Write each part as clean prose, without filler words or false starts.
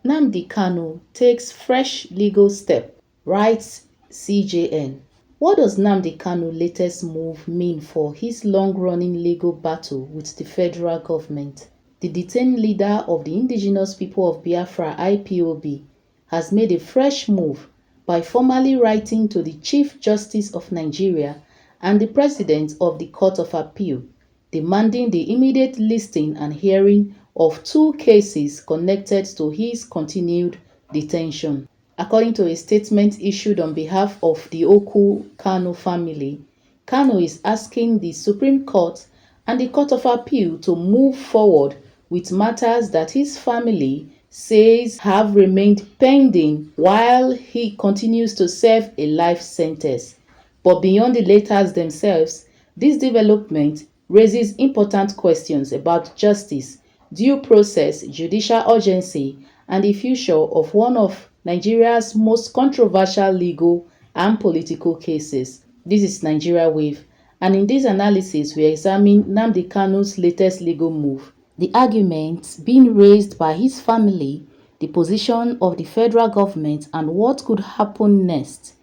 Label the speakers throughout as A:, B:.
A: Nnamdi Kanu takes fresh legal step, writes CJN. What does Nnamdi Kanu's latest move mean for his long-running legal battle with the federal government? The detained leader of the indigenous people of Biafra IPOB has made a fresh move by formally writing to the Chief Justice of Nigeria and the President of the Court of Appeal, demanding the immediate listing and hearing of two cases connected to his continued detention. According to a statement issued on behalf of the Okwu-Kanu family, Kanu is asking the Supreme Court and the Court of Appeal to move forward with matters that his family says have remained pending while he continues to serve a life sentence. But beyond the letters themselves, this development raises important questions about justice, due process, judicial urgency, and the future of one of Nigeria's most controversial legal and political cases. This is Nigeria Wave, and in this analysis we examine Nnamdi Kanu's latest legal move, the arguments being raised by his family, the position of the federal government, and what could happen next.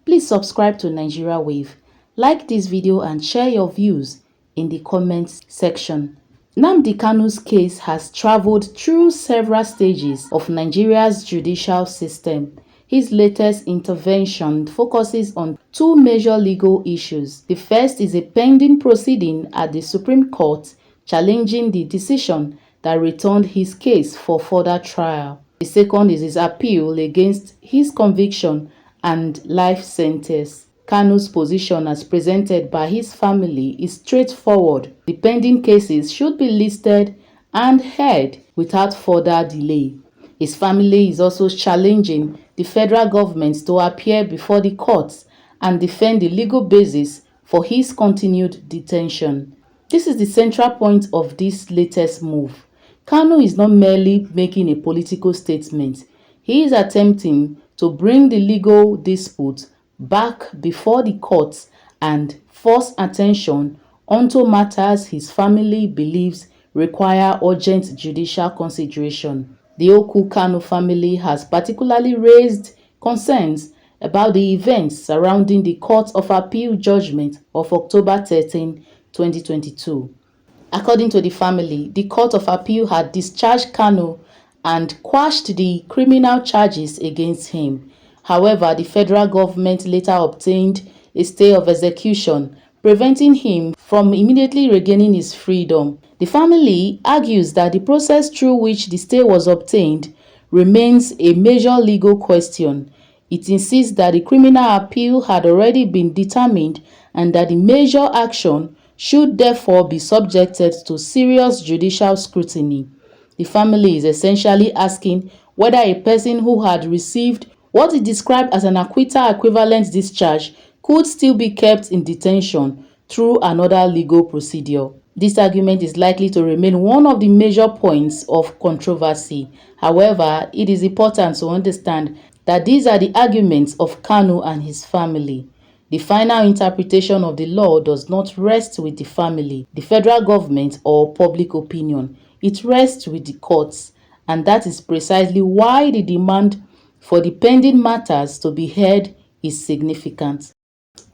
A: Please subscribe to Nigeria Wave, like this video and share your views in the comments section. Nnamdi Kanu's case has traveled through several stages of Nigeria's judicial system. His latest intervention focuses on two major legal issues. The first is a pending proceeding at the Supreme Court challenging the decision that returned his case for further trial. The second is his appeal against his conviction and life sentence. Kanu's position as presented by his family is straightforward. The pending cases should be listed and heard without further delay. His family is also challenging the federal government to appear before the courts and defend the legal basis for his continued detention. This is the central point of this latest move. Kanu is not merely making a political statement. He is attempting to bring the legal dispute back before the courts and force attention onto matters his family believes require urgent judicial consideration. The Okwu-Kanu family has particularly raised concerns about the events surrounding the Court of Appeal judgment of October 13, 2022. According to the family, the Court of Appeal had discharged Kanu and quashed the criminal charges against him. However, the federal government later obtained a stay of execution, preventing him from immediately regaining his freedom. The family argues that the process through which the stay was obtained remains a major legal question. It insists that the criminal appeal had already been determined and that the major action should therefore be subjected to serious judicial scrutiny. The family is essentially asking whether a person who had received what it described as an acquittal equivalent discharge could still be kept in detention through another legal procedure. This argument is likely to remain one of the major points of controversy. However, it is important to understand that these are the arguments of Kanu and his family. The final interpretation of the law does not rest with the family, the federal government, or public opinion. It rests with the courts, and that is precisely why the demand for the pending matters to be heard is significant.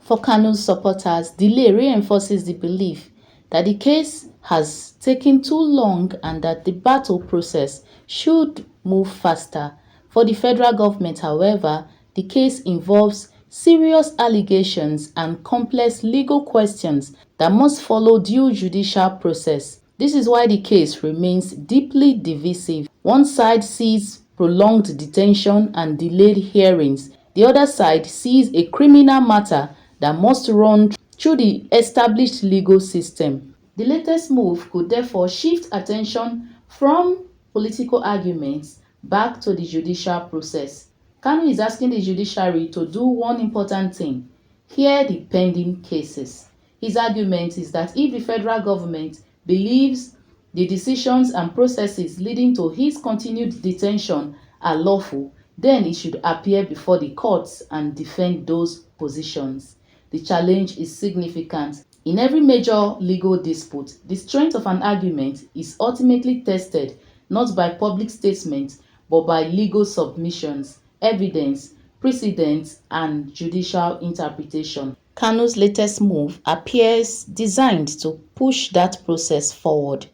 A: For Kanu's supporters, delay reinforces the belief that the case has taken too long and that the battle process should move faster. For the federal government, however, the case involves serious allegations and complex legal questions that must follow due judicial process. This is why the case remains deeply divisive. One side sees prolonged detention and delayed hearings. The other side sees a criminal matter that must run through the established legal system. The latest move could therefore shift attention from political arguments back to the judicial process. Kanu is asking the judiciary to do one important thing: hear the pending cases. His argument is that if the federal government believes the decisions and processes leading to his continued detention are lawful, then it should appear before the courts and defend those positions. The challenge is significant. In every major legal dispute, the strength of an argument is ultimately tested not by public statements but by legal submissions, evidence, precedents, and judicial interpretation. Kanu's latest move appears designed to push that process forward.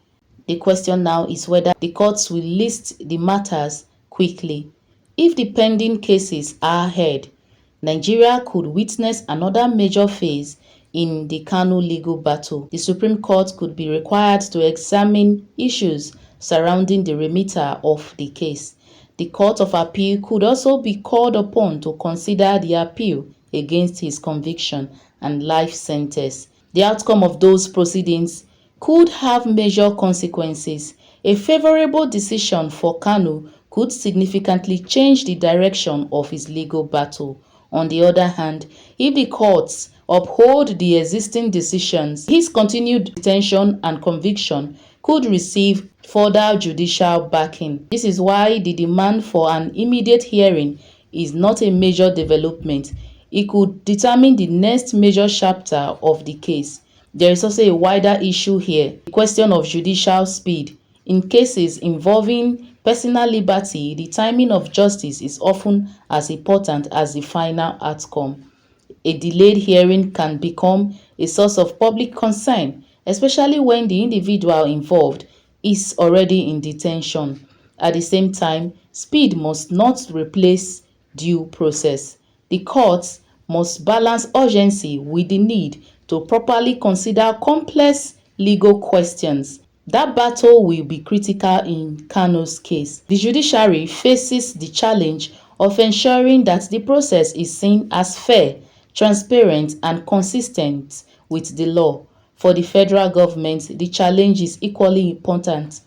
A: The question now is whether the courts will list the matters quickly. If the pending cases are heard, Nigeria could witness another major phase in the Kanu legal battle. The Supreme Court could be required to examine issues surrounding the remainder of the case. The Court of Appeal could also be called upon to consider the appeal against his conviction and life sentence. The outcome of those proceedings could have major consequences. A favorable decision for Kanu could significantly change the direction of his legal battle. On the other hand, if the courts uphold the existing decisions, his continued detention and conviction could receive further judicial backing. This is why the demand for an immediate hearing is not a major development. It could determine the next major chapter of the case. There is also a wider issue here, the question of judicial speed. In cases involving personal liberty, the timing of justice is often as important as the final outcome. A delayed hearing can become a source of public concern, especially when the individual involved is already in detention. At the same time, speed must not replace due process. The courts must balance urgency with the need to properly consider complex legal questions. That battle will be critical in Kanu's case. The judiciary faces the challenge of ensuring that the process is seen as fair, transparent, and consistent with the law. For the federal government, the challenge is equally important.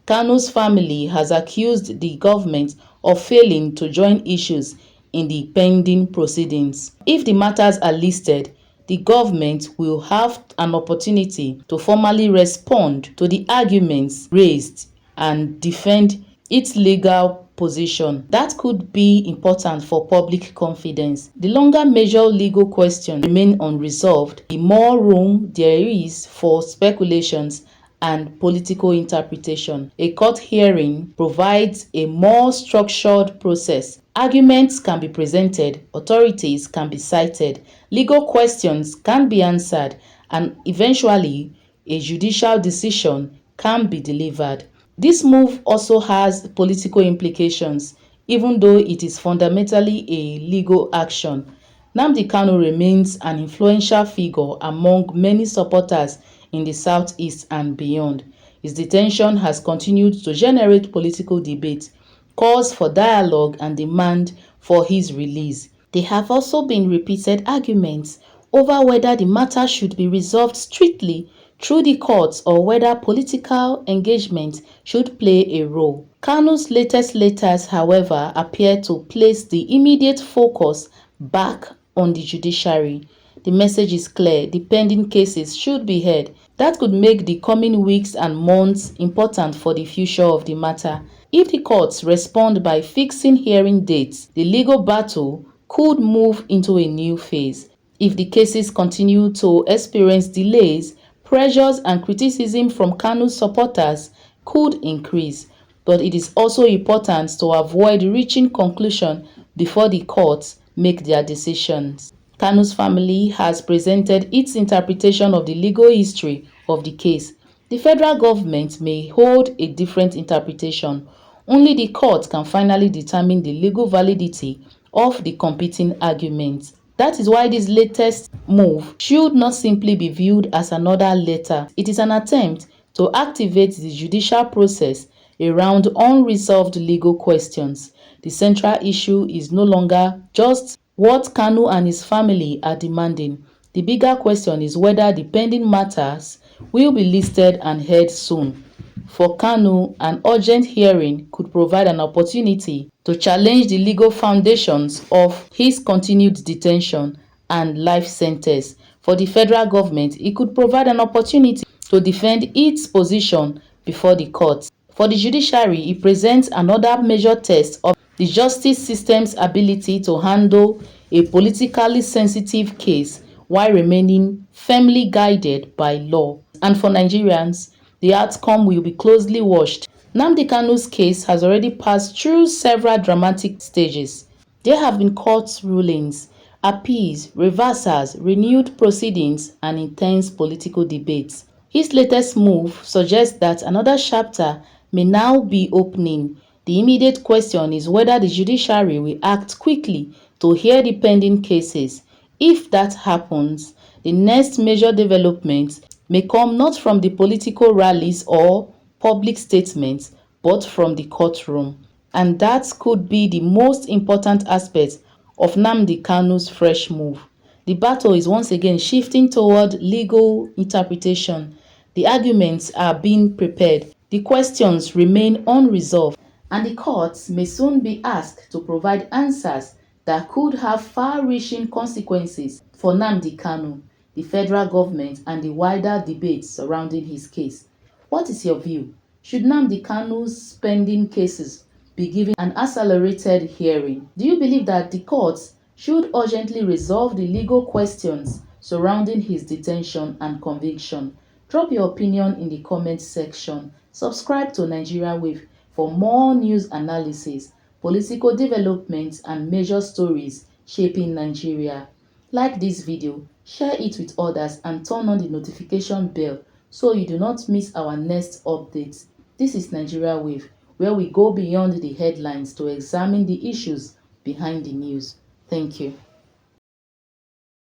A: Kanu's family has accused the government of failing to join issues in the pending proceedings. If the matters are listed, the government will have an opportunity to formally respond to the arguments raised and defend its legal position. That could be important for public confidence. The longer major legal questions remain unresolved, the more room there is for speculations and political interpretation. A court hearing provides a more structured process. Arguments can be presented, authorities can be cited, legal questions can be answered, and eventually a judicial decision can be delivered. This move also has political implications, even though it is fundamentally a legal action. Nnamdi Kanu remains an influential figure among many supporters in the southeast and beyond. His detention has continued to generate political debate, calls for dialogue, and demand for his release. There have also been repeated arguments over whether the matter should be resolved strictly through the courts or whether political engagement should play a role. Kanu's latest letters, however, appear to place the immediate focus back on the judiciary. The message is clear: the pending cases should be heard. That could make the coming weeks and months important for the future of the matter. If the courts respond by fixing hearing dates, the legal battle could move into a new phase. If the cases continue to experience delays, pressures and criticism from Kanu's supporters could increase. But it is also important to avoid reaching conclusion before the courts make their decisions. Kanu's family has presented its interpretation of the legal history of the case. The federal government may hold a different interpretation. Only the court can finally determine the legal validity of the competing arguments. That is why this latest move should not simply be viewed as another letter. It is an attempt to activate the judicial process around unresolved legal questions. The central issue is no longer just what Kanu and his family are demanding. The bigger question is whether the pending matters will be listed and heard soon. For Kanu, an urgent hearing could provide an opportunity to challenge the legal foundations of his continued detention and life sentence. For the federal government, it could provide an opportunity to defend its position before the courts. For the judiciary, it presents another major test of the justice system's ability to handle a politically sensitive case while remaining firmly guided by law. And for Nigerians, the outcome will be closely watched. Nnamdi Kanu's case has already passed through several dramatic stages. There have been court rulings, appeals, reversals, renewed proceedings, and intense political debates. His latest move suggests that another chapter may now be opening. The immediate question is whether the judiciary will act quickly to hear the pending cases. If that happens, the next major development may come not from the political rallies or public statements, but from the courtroom. And that could be the most important aspect of Nnamdi Kanu's fresh move. The battle is once again shifting toward legal interpretation. The arguments are being prepared, the questions remain unresolved, and the courts may soon be asked to provide answers that could have far-reaching consequences for Nnamdi Kanu, the federal government, and the wider debate surrounding his case. What is your view? Should Nnamdi Kanu's pending cases be given an accelerated hearing? Do you believe that the courts should urgently resolve the legal questions surrounding his detention and conviction? Drop your opinion in the comment section. Subscribe to Nigeria Wave for more news analysis, political developments, and major stories shaping Nigeria. Like this video, share it with others, and turn on the notification bell so you do not miss our next updates. This is Nigeria Wave, where we go beyond the headlines to examine the issues behind the news. Thank you.